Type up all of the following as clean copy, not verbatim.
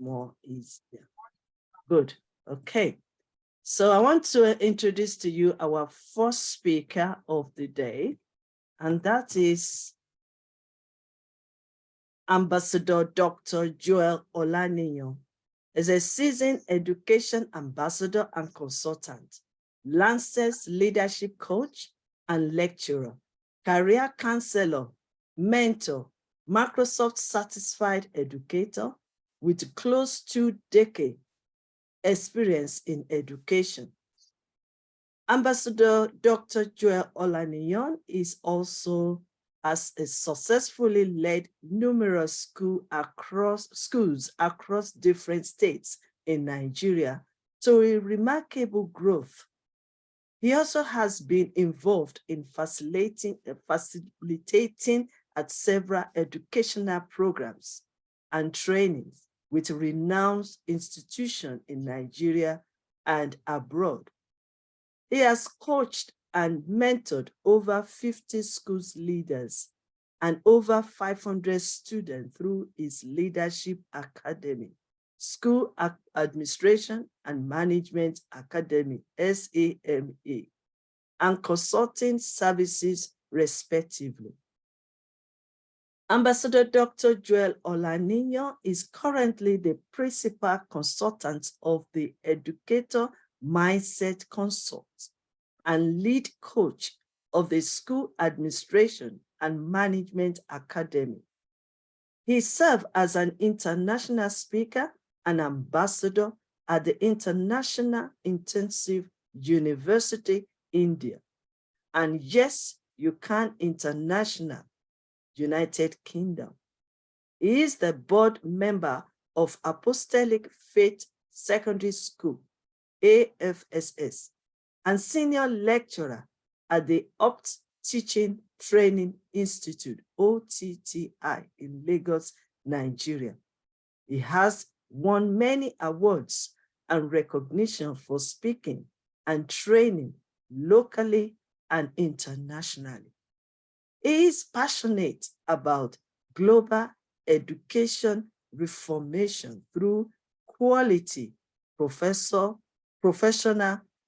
more easier. Good. Okay. So I want to introduce to you our first speaker of the day, and that is Ambassador Dr. Joel Olaniyan. Is a seasoned education ambassador and consultant, Lancers leadership coach and lecturer, career counselor, mentor, Microsoft certified educator with close to decade experience in education. Ambassador Dr. Joel Olaniyan has successfully led numerous schools across different states in Nigeria to a remarkable growth. He also has been involved in facilitating at several educational programs and trainings with renowned institutions in Nigeria and abroad. He has coached and mentored over 50 schools leaders and over 500 students through his Leadership Academy, School Administration and Management Academy, SAMA, and consulting services, respectively. Ambassador Dr. Joel Olaniyan is currently the principal consultant of the Educator Mindset Consult and lead coach of the School Administration and Management Academy. He served as an international speaker and ambassador at the International Intensive University, India, and Yes, You Can International, United Kingdom. He is the board member of Apostolic Faith Secondary School, AFSS, and senior lecturer at the Opt Teaching Training Institute, OTTI, in Lagos, Nigeria. He has won many awards and recognition for speaking and training locally and internationally. He is passionate about global education reformation through quality professional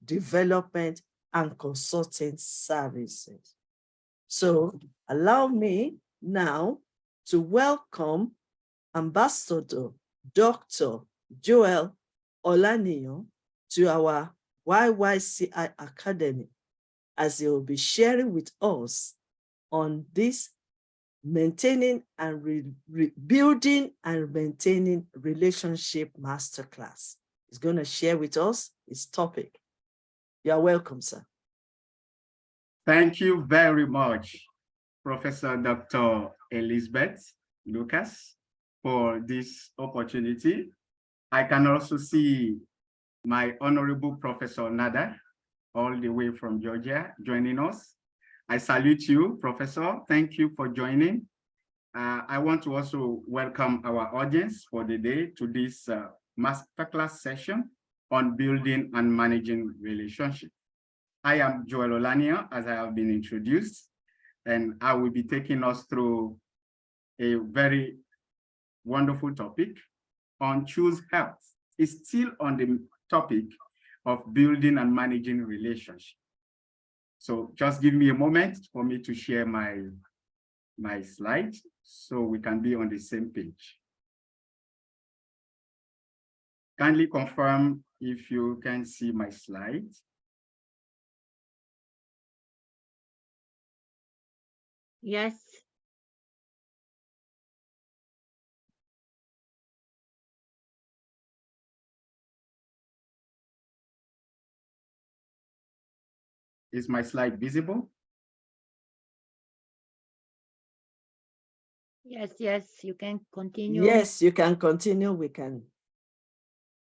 development and consulting services. So allow me now to welcome Ambassador Dr. Joel Olaniyan to our YYCI Academy, as he will be sharing with us on this maintaining and rebuilding and maintaining relationship masterclass. He's going to share with us his topic. You're welcome, sir. Thank you very much, Professor Dr. Elizabeth Lucas, for this opportunity. I can also see my Honorable Professor Nada, all the way from Georgia, joining us. I salute you, Professor. Thank you for joining. I want to also welcome our audience for the day to this masterclass session on building and managing relationships. I am Joel Olaniyan, as I have been introduced, and I will be taking us through a very wonderful topic on Choose Health. It's still on the topic of building and managing relationships. So just give me a moment for me to share my slide so we can be on the same page. Kindly confirm if you can see my slide. Yes. Is my slide visible? Yes, you can continue. Yes, you can continue. We can.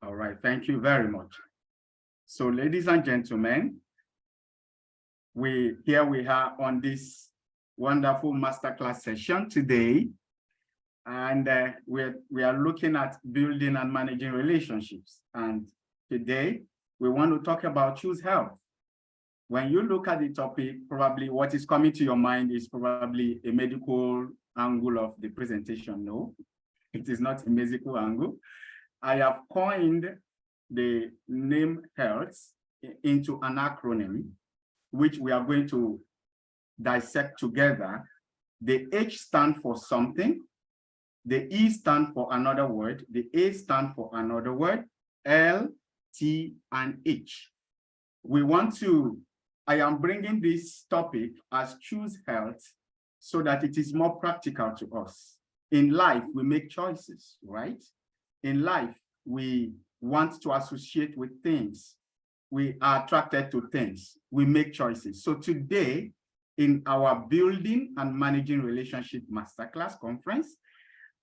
All right, thank you very much. So, ladies and gentlemen, here we are on this wonderful masterclass session today, and we are looking at building and managing relationships. And today we want to talk about Choose Health. When you look at the topic, probably what is coming to your mind is probably a medical angle of the presentation. No, it is not a medical angle. I have coined the name health into an acronym, which we are going to dissect together. The H stands for something, the E stands for another word, the A stands for another word, L, T, and H. I am bringing this topic as choose health so that it is more practical to us. In life, we make choices, right? In life, we want to associate with things. We are attracted to things. We make choices. So today, in our Building and Managing Relationship Masterclass conference,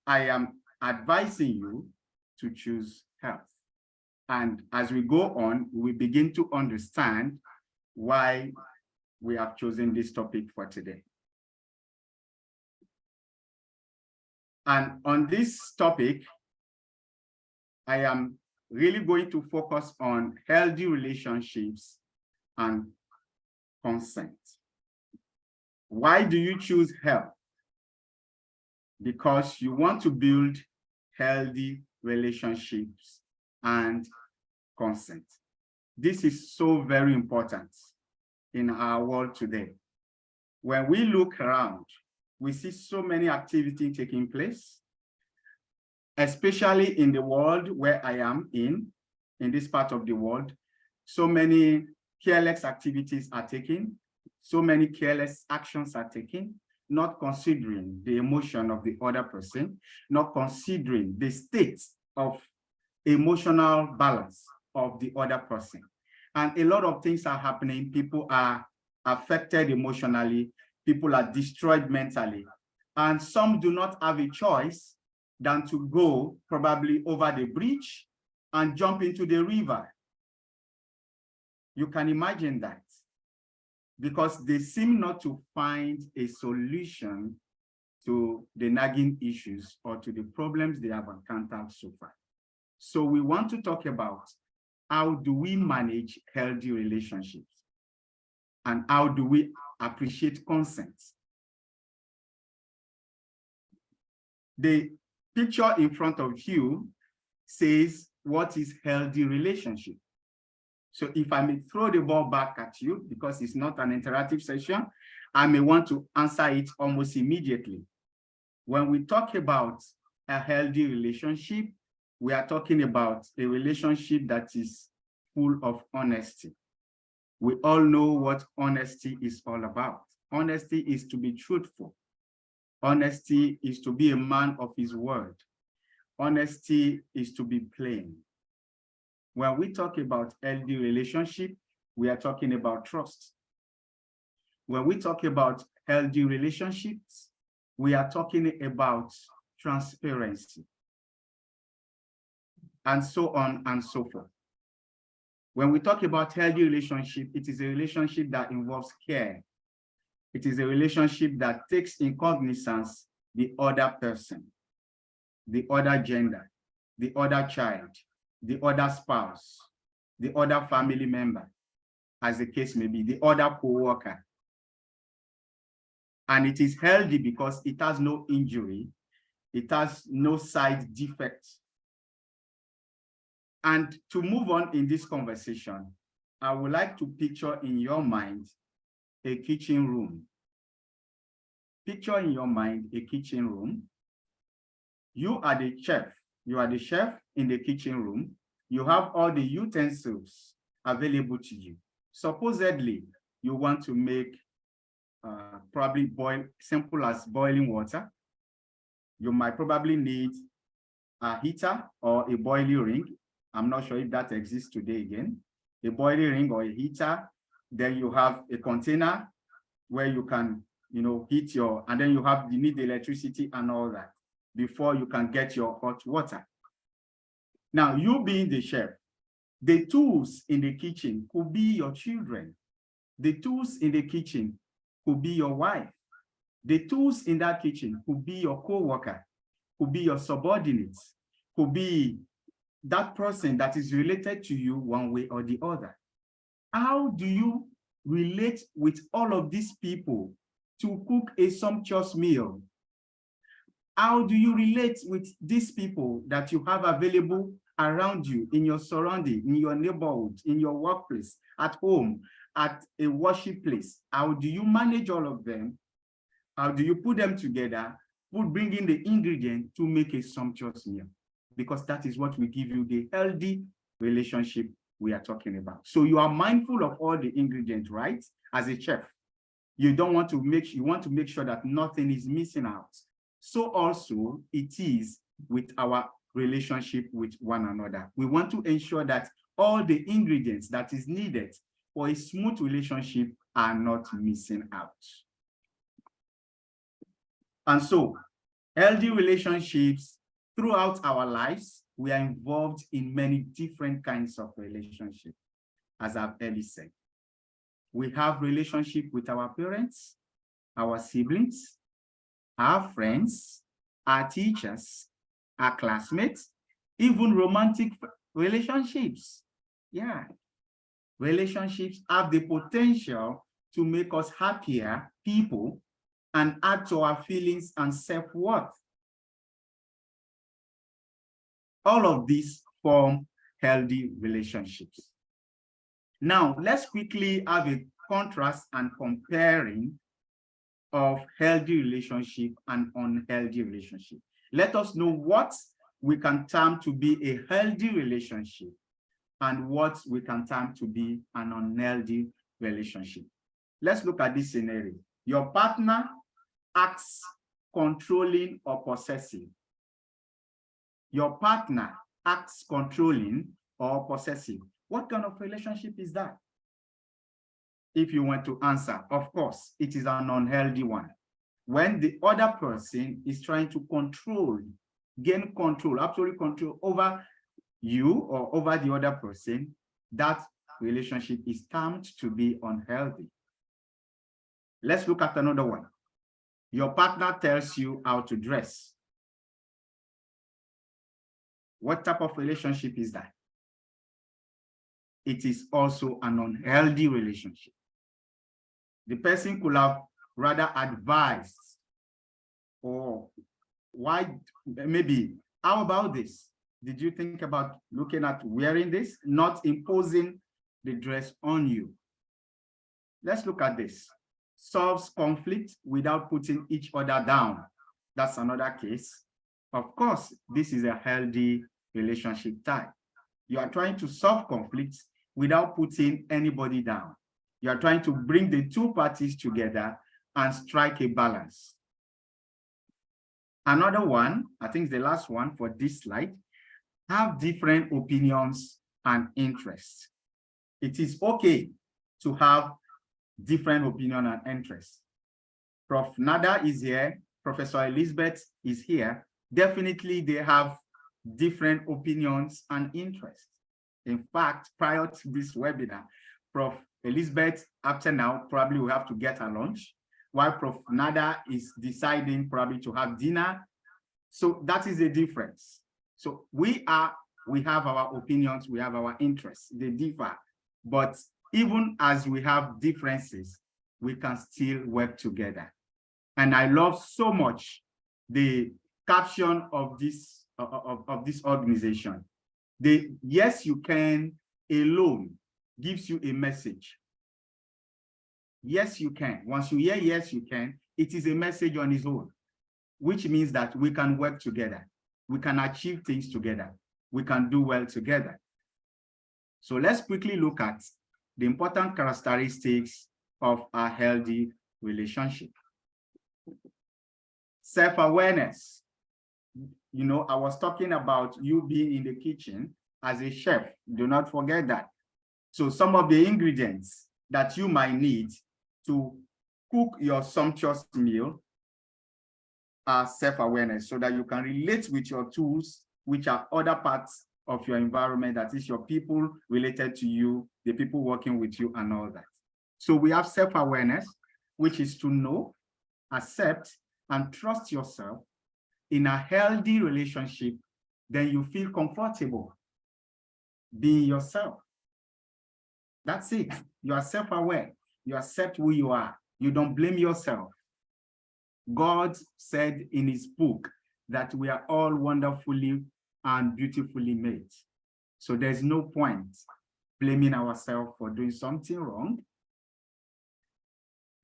I am advising you to choose health. And as we go on, we begin to understand why we have chosen this topic for today. And on this topic, I am really going to focus on healthy relationships and consent. Why do you choose health? Because you want to build healthy relationships and consent. This is so very important in our world today. When we look around, we see so many activities taking place, especially in the world where I am in this part of the world. So many careless activities are taken, so many careless actions are taken, not considering the emotion of the other person, not considering the state of emotional balance of the other person. And a lot of things are happening. People are affected emotionally, people are destroyed mentally, and some do not have a choice than to go probably over the bridge and jump into the river. You can imagine that, because they seem not to find a solution to the nagging issues or to the problems they have encountered so far. So we want to talk about how do we manage healthy relationships and how do we appreciate consent. The picture in front of you says, what is healthy relationship? So if I may throw the ball back at you, because it's not an interactive session, I may want to answer it almost immediately. When we talk about a healthy relationship, we are talking about a relationship that is full of honesty. We all know what honesty is all about. Honesty is to be truthful. Honesty is to be a man of his word. Honesty is to be plain. When we talk about healthy relationship, we are talking about trust. When we talk about healthy relationships, we are talking about transparency, and so on and so forth. When we talk about healthy relationship, it is a relationship that involves care. It is a relationship that takes in cognizance the other person, the other gender, the other child, the other spouse, the other family member, as the case may be, the other co-worker. And it is healthy because it has no injury, it has no side defects. And to move on in this conversation, I would like to picture in your mind a kitchen room. Picture in your mind a kitchen room. You are the chef. You are the chef in the kitchen room. You have all the utensils available to you. Supposedly, you want to make probably simple as boiling water. You might probably need a heater or a boiling ring. I'm not sure if that exists today again. A boiling ring or a heater. Then you have a container where you can, heat and then you need the electricity and all that before you can get your hot water. Now, you being the chef, the tools in the kitchen could be your children. The tools in the kitchen could be your wife. The tools in that kitchen could be your co-worker, could be your subordinates, could be that person that is related to you one way or the other. How do you relate with all of these people to cook a sumptuous meal? How do you relate with these people that you have available around you, in your surrounding, in your neighborhood, in your workplace, at home, at a worship place? How do you manage all of them? How do you put them together, bring in the ingredient to make a sumptuous meal? Because that is what will give you the healthy relationship we are talking about. So you are mindful of all the ingredients, right? As a chef, you want to make sure that nothing is missing out. So also it is with our relationship with one another. We want to ensure that all the ingredients that is needed for a smooth relationship are not missing out. And so, healthy relationships throughout our lives, we are involved in many different kinds of relationships, as I've earlier said. We have relationship with our parents, our siblings, our friends, our teachers, our classmates, even romantic relationships. Yeah. Relationships have the potential to make us happier people and add to our feelings and self-worth. All of these form healthy relationships. Now, let's quickly have a contrast and comparing of healthy relationship and unhealthy relationship. Let us know what we can term to be a healthy relationship and what we can term to be an unhealthy relationship. Let's look at this scenario. Your partner acts controlling or possessive. Your partner acts controlling or possessive. What kind of relationship is that? If you want to answer, of course, it is an unhealthy one. When the other person is trying to gain control, absolute control over you or over the other person, that relationship is termed to be unhealthy. Let's look at another one. Your partner tells you how to dress. What type of relationship is that? It is also an unhealthy relationship. The person could have rather advised, or maybe, how about this? Did you think about looking at wearing this, not imposing the dress on you? Let's look at this. Solves conflict without putting each other down. That's another case. Of course, this is a healthy relationship type. You are trying to solve conflicts without putting anybody down. You are trying to bring the two parties together and strike a balance. Another one, I think the last one for this slide, have different opinions and interests. It is okay to have different opinion and interests. Prof. Nada is here, Professor Elizabeth is here. Definitely they have different opinions and interests. In fact, prior to this webinar, Prof. Elizabeth, after now, probably will have to get her lunch, while Prof. Nada is deciding probably to have dinner. So that is the difference. So we have our opinions, we have our interests, they differ. But even as we have differences, we can still work together. And I love so much the caption of this organization. The "Yes, you can" alone gives you a message. Yes, you can. Once you hear "Yes, you can," it is a message on its own, which means that we can work together. We can achieve things together. We can do well together. So let's quickly look at the important characteristics of a healthy relationship. Self-awareness. You know, I was talking about you being in the kitchen as a chef. Do not forget that. So some of the ingredients that you might need to cook your sumptuous meal are self-awareness, so that you can relate with your tools, which are other parts of your environment, that is your people related to you, the people working with you and all that. So we have self-awareness, which is to know, accept, and trust yourself. In a healthy relationship, then you feel comfortable being yourself. That's it. You are self-aware. You accept who you are. You don't blame yourself. God said in his book that we are all wonderfully and beautifully made. So there's no point blaming ourselves for doing something wrong,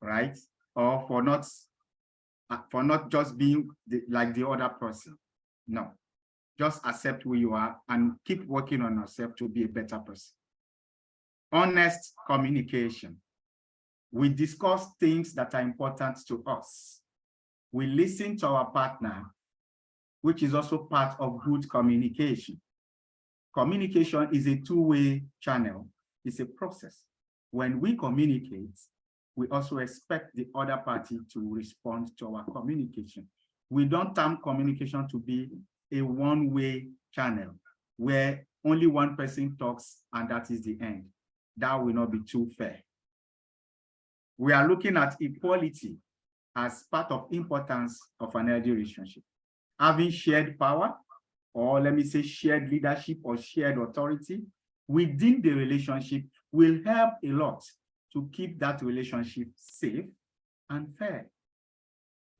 right? Or for not just being like the other person. No, just accept who you are and keep working on yourself to be a better person. Honest communication. We discuss things that are important to us. We listen to our partner, which is also part of good communication. Communication is a two-way channel. It's a process. When we communicate, we also expect the other party to respond to our communication. We don't term communication to be a one-way channel where only one person talks and that is the end. That will not be too fair. We are looking at equality as part of importance of an healthy relationship. Having shared power, or let me say shared leadership or shared authority within the relationship will help a lot to keep that relationship safe and fair.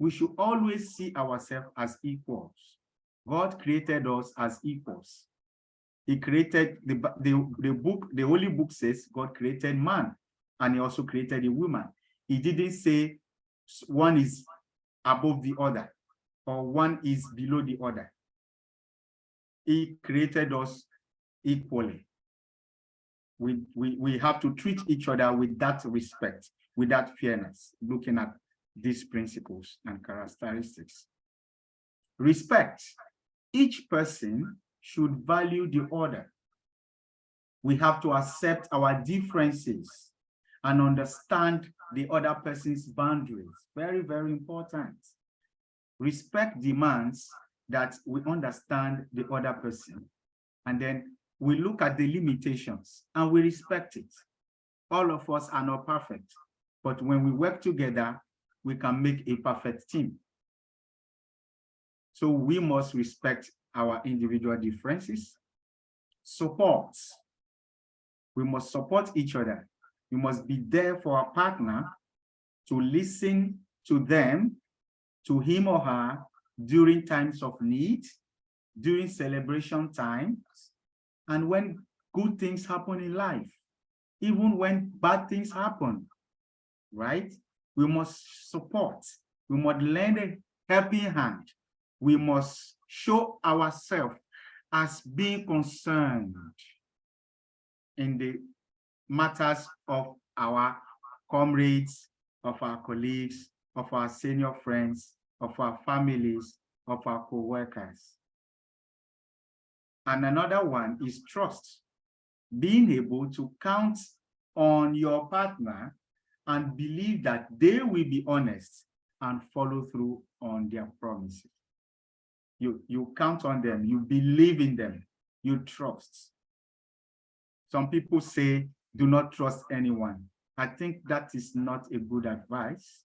We should always see ourselves as equals. God created us as equals. He created the Holy Book says God created man and he also created a woman. He didn't say one is above the other or one is below the other. He created us equally. We have to treat each other with that respect, with that fairness, looking at these principles and characteristics. Respect. Each person should value the other. We have to accept our differences and understand the other person's boundaries. Very, very important. Respect demands that we understand the other person, and then we look at the limitations and we respect it. All of us are not perfect, but when we work together, we can make a perfect team. So we must respect our individual differences. Support. We must support each other. We must be there for our partner to listen to them, to him or her, during times of need, during celebration times, and when good things happen in life, even when bad things happen, right? We must support. We must lend a helping hand. We must show ourselves as being concerned in the matters of our comrades, of our colleagues, of our senior friends, of our families, of our co-workers. And another one is trust. Being able to count on your partner and believe that they will be honest and follow through on their promises. You count on them, you believe in them, you trust. Some people say, do not trust anyone. I think that is not a good advice.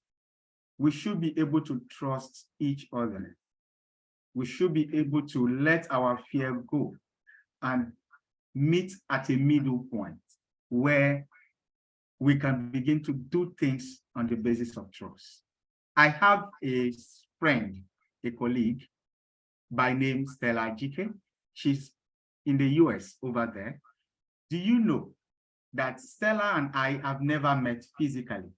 We should be able to trust each other. We should be able to let our fear go and meet at a middle point where we can begin to do things on the basis of trust. I have a friend, a colleague by name Stella Jike. She's in the US over there. Do you know that Stella and I have never met physically?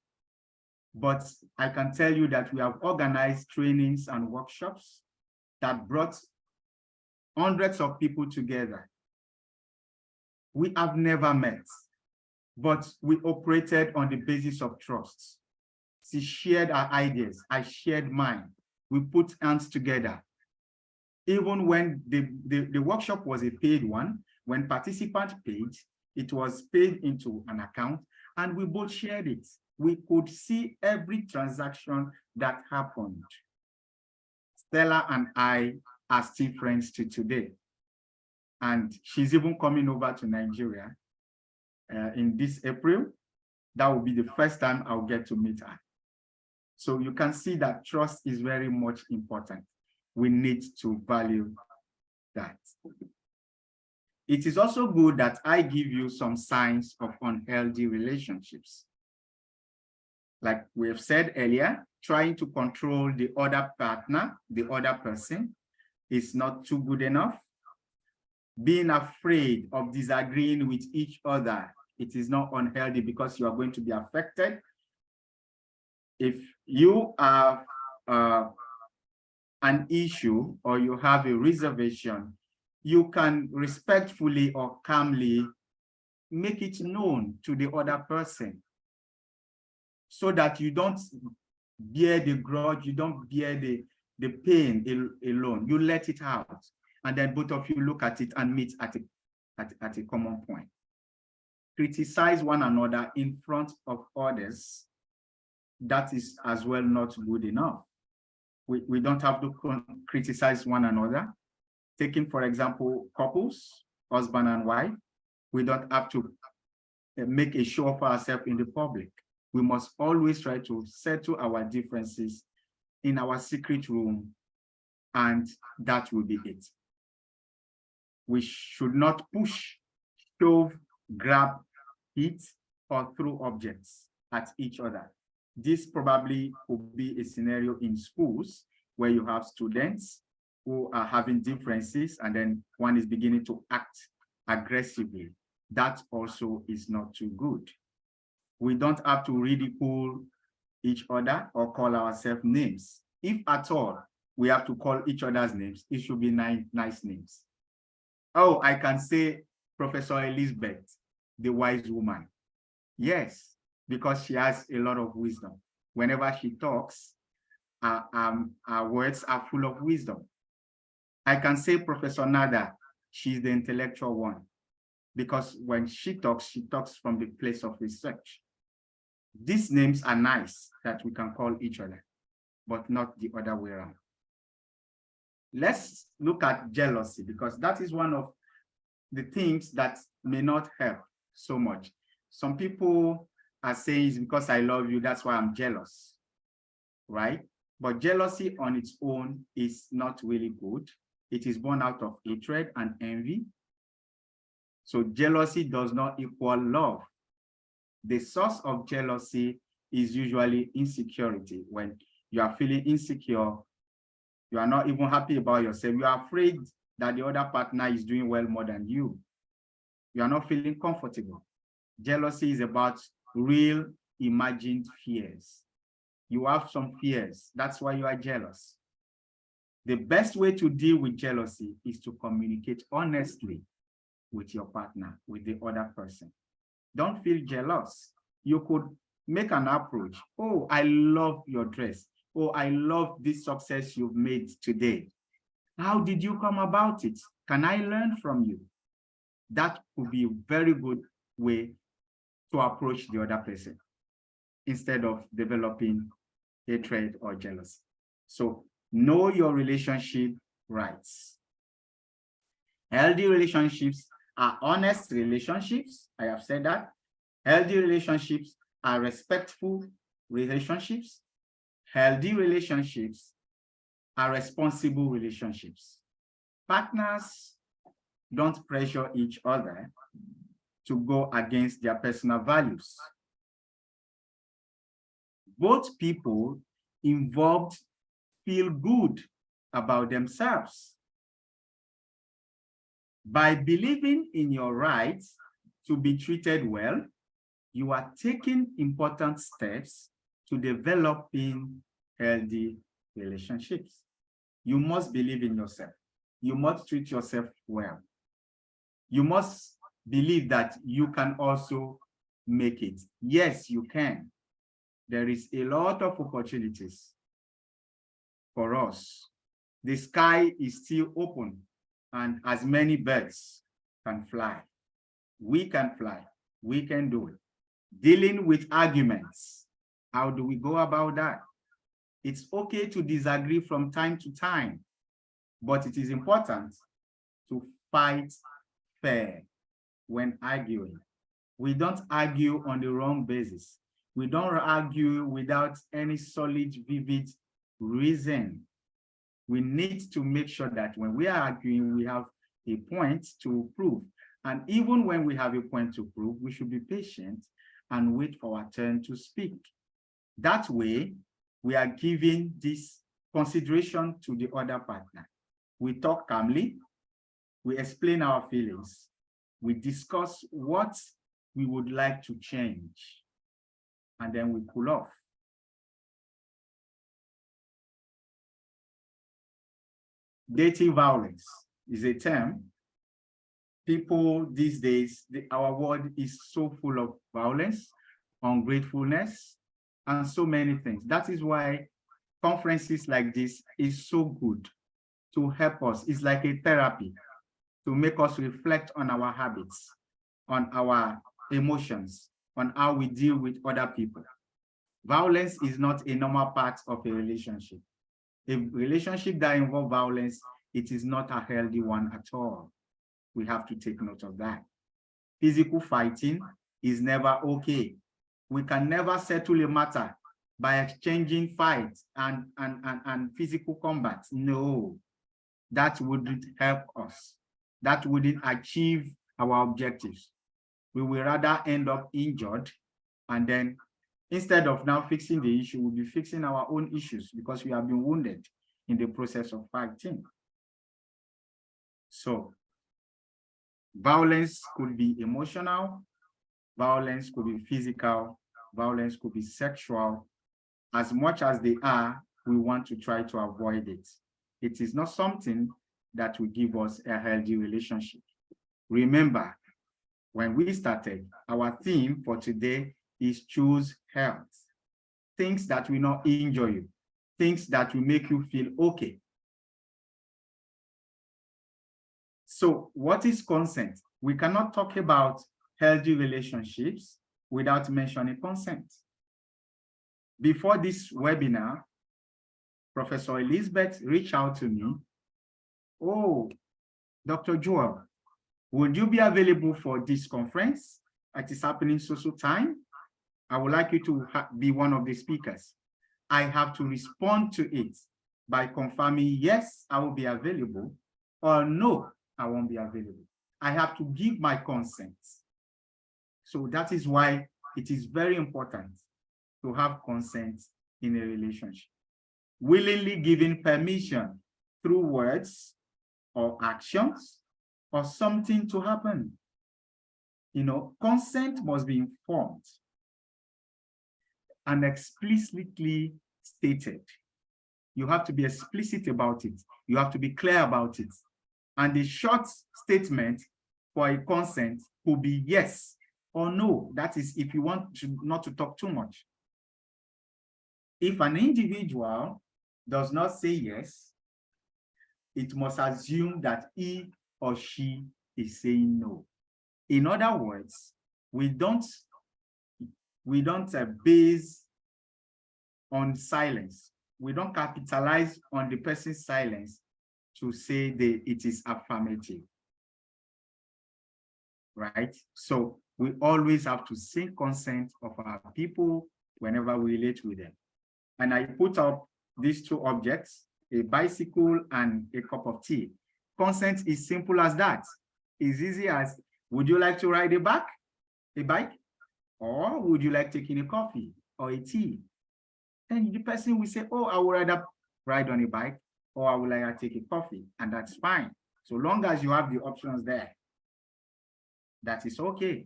But I can tell you that we have organized trainings and workshops that brought hundreds of people together. We have never met, but we operated on the basis of trust. She shared her ideas, I shared mine. We put hands together. Even when the workshop was a paid one, when participants paid, it was paid into an account and we both shared it. We could see every transaction that happened. Stella and I are still friends to today. And she's even coming over to Nigeria in this April. That will be the first time I'll get to meet her. So you can see that trust is very much important. We need to value that. It is also good that I give you some signs of unhealthy relationships. Like we have said earlier, trying to control the other partner, the other person, is not too good enough. being afraid of disagreeing with each other. It is not unhealthy because you are going to be affected. If you have an issue or you have a reservation, you can respectfully or calmly make it known to the other person so that you don't bear the grudge, you don't bear the pain alone. You let it out, and then both of you look at it and meet at a common point. Criticize one another in front of others, that is as well not good enough. We don't have to criticize one another. Taking, for example, couples, husband and wife, we don't have to make a show of ourselves in the public. We must always try to settle our differences in our secret room, and that will be it. We should not push, shove, grab, hit, or throw objects at each other. This probably could be a scenario in schools where you have students who are having differences and then one is beginning to act aggressively. That also is not too good. We don't have to ridicule each other or call ourselves names. If at all we have to call each other's names, it should be nice names. Oh, I can say Professor Elizabeth, the wise woman. Yes, because she has a lot of wisdom. Whenever she talks, her words are full of wisdom. I can say Professor Nada, she's the intellectual one, because when she talks from the place of research. These names are nice that we can call each other, but not the other way around. Let's look at jealousy, because that is one of the things that may not help so much. Some people are saying it's because I love you, that's why I'm jealous, right? But jealousy on its own is not really good. It is born out of hatred and envy. So jealousy does not equal love. The source of jealousy is usually insecurity. When you are feeling insecure, you are not even happy about yourself. You are afraid that the other partner is doing well more than you. You are not feeling comfortable. Jealousy is about real imagined fears. You have some fears. That's why you are jealous. The best way to deal with jealousy is to communicate honestly with your partner, with the other person. Don't feel jealous. You could make an approach. Oh, I love your dress. Oh, I love this success you've made today. How did you come about it? Can I learn from you? That could be a very good way to approach the other person instead of developing hatred or jealousy. So know your relationship rights. Healthy relationships are honest relationships. I have said that. Healthy relationships are respectful relationships. Healthy relationships are responsible relationships. Partners don't pressure each other to go against their personal values. Both people involved feel good about themselves. By believing in your rights to be treated well, you are taking important steps to developing healthy relationships. You must believe in yourself. You must treat yourself well. You must believe that you can also make it. Yes, you can. There is a lot of opportunities for us. The sky is still open, and as many birds can fly. We can fly. We can do it. Dealing with arguments. How do we go about that? It's okay to disagree from time to time, but it is important to fight fair when arguing. We don't argue on the wrong basis. We don't argue without any solid, vivid reason. We need to make sure that when we are arguing, we have a point to prove. And even when we have a point to prove, we should be patient and wait for our turn to speak. That way, we are giving this consideration to the other partner. We talk calmly, we explain our feelings, we discuss what we would like to change, and then we cool off. Dating violence is a term. People these days, our world is so full of violence, ungratefulness, and so many things. That is why conferences like this is so good to help us. It's like a therapy to make us reflect on our habits, on our emotions, on how we deal with other people. Violence is not a normal part of a relationship. A relationship that involves violence, it is not a healthy one at all. We have to take note of that. Physical fighting is never okay. We can never settle a matter by exchanging fights and physical combat. No, that wouldn't help us. That wouldn't achieve our objectives. We will rather end up injured, and then instead of now fixing the issue, we'll be fixing our own issues because we have been wounded in the process of fighting. So violence could be emotional, violence could be physical, violence could be sexual. As much as they are, we want to try to avoid it. It is not something that will give us a healthy relationship. Remember, when we started, our theme for today is choose health. Things that will not injure you, things that will make you feel okay. So what is consent? We cannot talk about healthy relationships without mentioning consent. Before this webinar, Professor Elizabeth reached out to me. Oh, Dr. Joel, would you be available for this conference that is happening so time? I would like you to be one of the speakers. I have to respond to it by confirming, yes, I will be available, or no, I won't be available. I have to give my consent. So that is why it is very important to have consent in a relationship. Willingly giving permission through words or actions or something to happen. You know, consent must be informed and explicitly stated. You have to be explicit about it. You have to be clear about it. And the short statement for a consent could be yes or no. That is if you want to not to talk too much. If an individual does not say yes, it must assume that he or she is saying no. In other words, we don't base on silence. We don't capitalize on the person's silence to say that it is affirmative, right? So we always have to seek consent of our people whenever we relate with them. And I put up these two objects, a bicycle and a cup of tea. Consent is simple as that. It's easy as, would you like to ride a bike? Or would you like taking a coffee or a tea? Then the person will say, oh, I would rather ride on a bike, or I would like to take a coffee, and that's fine. So long as you have the options there, that is okay.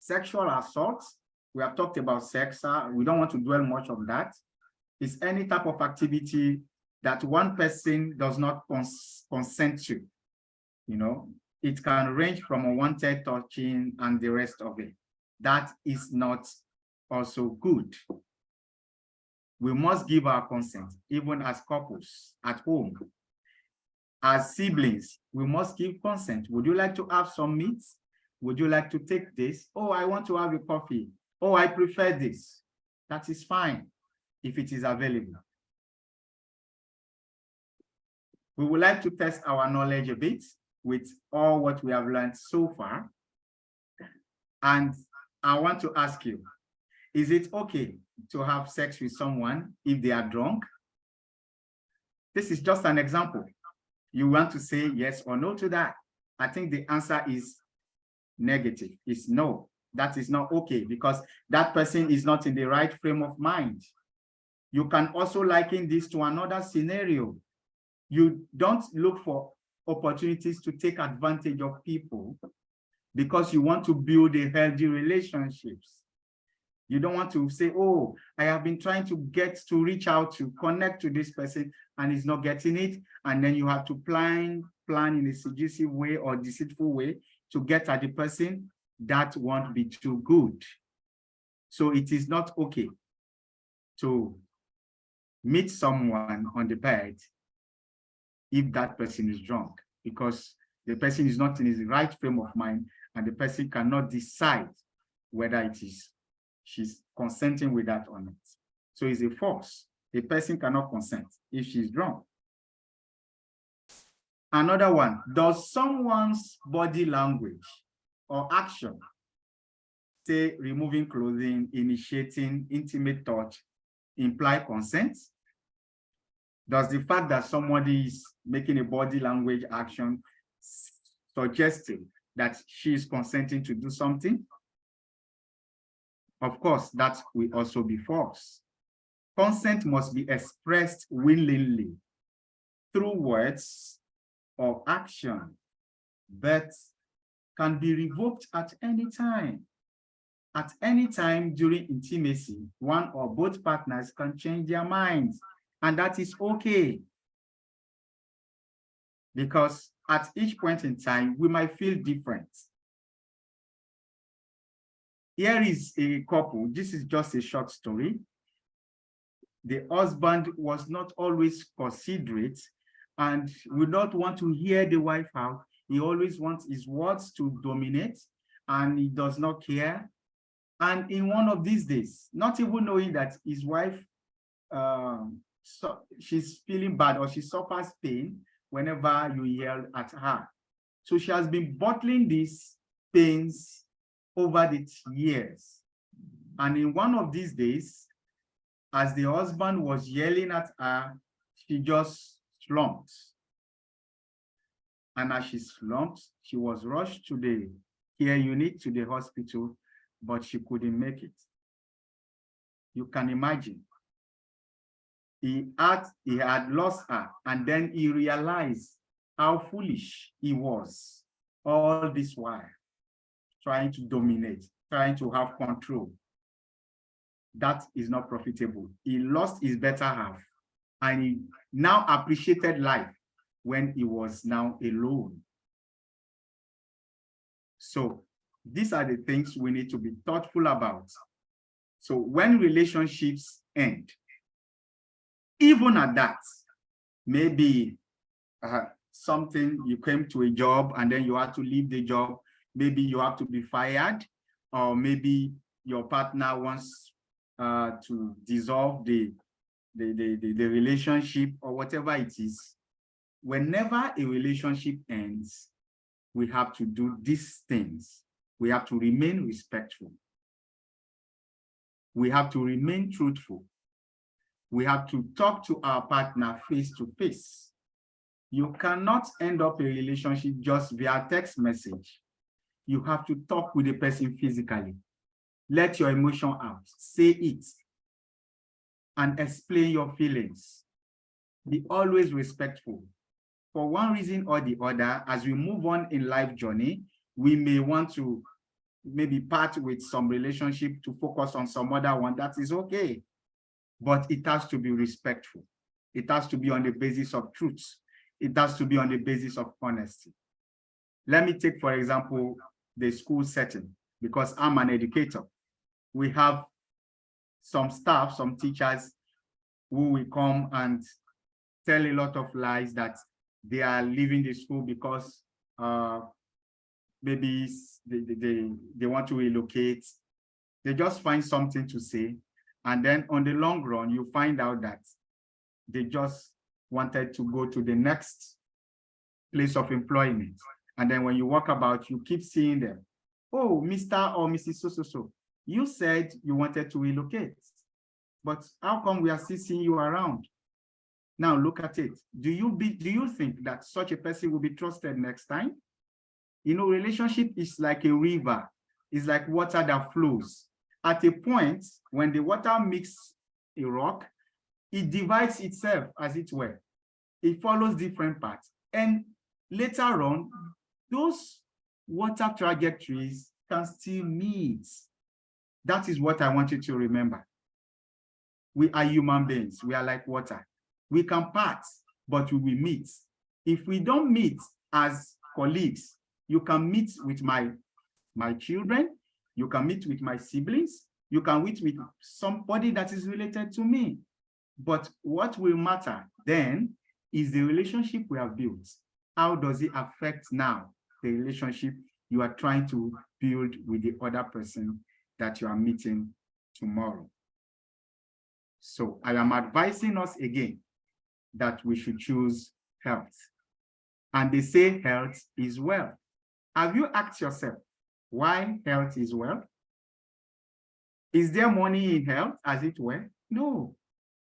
Sexual assault, we have talked about sex. We don't want to dwell much on that. It's any type of activity that one person does not consent to. You know, it can range from unwanted touching and the rest of it. That is not also good. We must give our consent, even as couples at home. As siblings, we must give consent. Would you like to have some meat? Would you like to take this? Oh, I want to have a coffee. Oh, I prefer this. That is fine if it is available. We would like to test our knowledge a bit with all what we have learned so far. And I want to ask you, is it okay to have sex with someone if they are drunk? This is just an example. You want to say yes or no to that? I think the answer is negative. It's no. That is not okay because that person is not in the right frame of mind. You can also liken this to another scenario. You don't look for opportunities to take advantage of people because you want to build a healthy relationships. You don't want to say, oh, I have been trying to reach out to connect to this person and he's not getting it. And then you have to plan in a seductive way or deceitful way to get at the person. That won't be too good. So it is not okay to meet someone on the bed if that person is drunk, because the person is not in his right frame of mind and the person cannot decide whether she's consenting with that or not. So it's a force. A person cannot consent if she's drunk. Another one, does someone's body language or action, say removing clothing, initiating intimate touch, imply consent? Does the fact that somebody is making a body language action suggesting that she is consenting to do something? Of course, that will also be false. Consent must be expressed willingly through words or action, but can be revoked at any time. At any time during intimacy, one or both partners can change their minds, and that is okay. Because at each point in time, we might feel different. Here is a couple. This is just a short story. The husband was not always considerate and would not want to hear the wife out. He always wants his words to dominate, and he does not care. And in one of these days, not even knowing that his wife, she's feeling bad or she suffers pain whenever you yell at her. So she has been bottling these pains over the years. And in one of these days, as the husband was yelling at her, she just slumped. And as she slumped, she was rushed to the care unit, to the hospital, but she couldn't make it. You can imagine. He had lost her, and then he realized how foolish he was all this while, trying to dominate, trying to have control. That is not profitable. He lost his better half, and he now appreciated life when he was now alone. So these are the things we need to be thoughtful about. So when relationships end, even at that, maybe something, you came to a job and then you had to leave the job, maybe you have to be fired, or maybe your partner wants to dissolve the relationship or whatever it is. Whenever a relationship ends, we have to do these things. We have to remain respectful. We have to remain truthful. We have to talk to our partner face to face. You cannot end up a relationship just via text message. You have to talk with the person physically. Let your emotion out, say it, and explain your feelings. Be always respectful. For one reason or the other, as we move on in life journey, we may want to maybe part with some relationship to focus on some other one. That is okay. But it has to be respectful. It has to be on the basis of truth. It has to be on the basis of honesty. Let me take, for example, the school setting, because I'm an educator. We have some staff, some teachers who will come and tell a lot of lies that they are leaving the school because maybe they want to relocate. They just find something to say. And then on the long run, you find out that they just wanted to go to the next place of employment. And then when you walk about, you keep seeing them. Oh, Mr. or Mrs. So-so-so, you said you wanted to relocate, but how come we are still seeing you around? Now look at it. Do you think that such a person will be trusted next time? You know, relationship is like a river. It's like water that flows. At a point, when the water meets a rock, it divides itself, as it were. It follows different paths. And later on, those water trajectories can still meet. That is what I want you to remember. We are human beings. We are like water. We can part, but we will meet. If we don't meet as colleagues, you can meet with my children, you can meet with my siblings, you can meet with somebody that is related to me. But what will matter then is the relationship we have built. How does it affect now the relationship you are trying to build with the other person that you are meeting tomorrow? So I am advising us again that we should choose health. And they say health is wealth. Have you asked yourself why health is wealth? Is there money in health, as it were? No.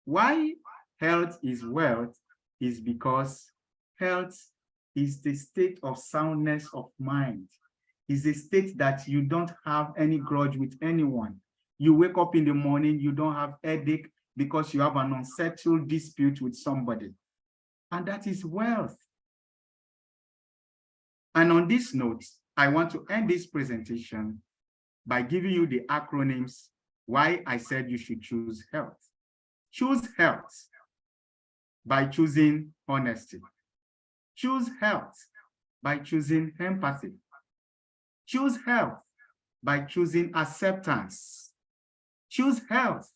Why health is wealth is because health is the state of soundness of mind. Is a state that you don't have any grudge with anyone. You wake up in the morning, you don't have headache because you have an unsettled dispute with somebody. And that is wealth. And on this note, I want to end this presentation by giving you the acronyms why I said you should choose health. Choose health by choosing honesty. Choose health by choosing empathy. Choose health by choosing acceptance. Choose health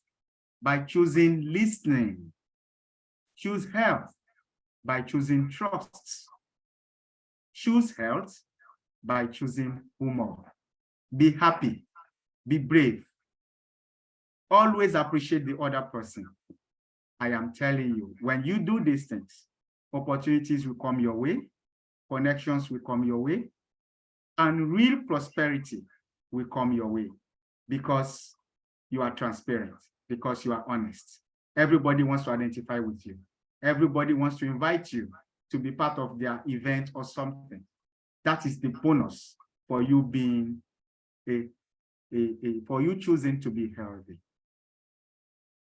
by choosing listening. Choose health by choosing trust. Choose health by choosing humor. Be happy, be brave. Always appreciate the other person. I am telling you, when you do these things, opportunities will come your way, connections will come your way, and real prosperity will come your way because you are transparent, because you are honest. Everybody wants to identify with you. Everybody wants to invite you to be part of their event or something. That is the bonus for you being for you choosing to be healthy.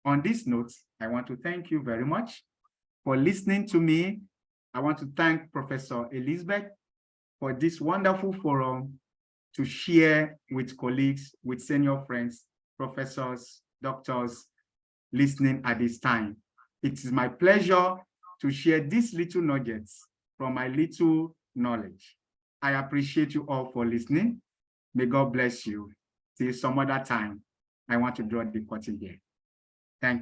On this note, I want to thank you very much for listening to me. I want to thank Professor Elizabeth for this wonderful forum to share with colleagues, with senior friends, professors, doctors, listening at this time. It is my pleasure to share these little nuggets from my little knowledge. I appreciate you all for listening. May God bless you. Till some other time, I want to draw the curtain here. Thank you.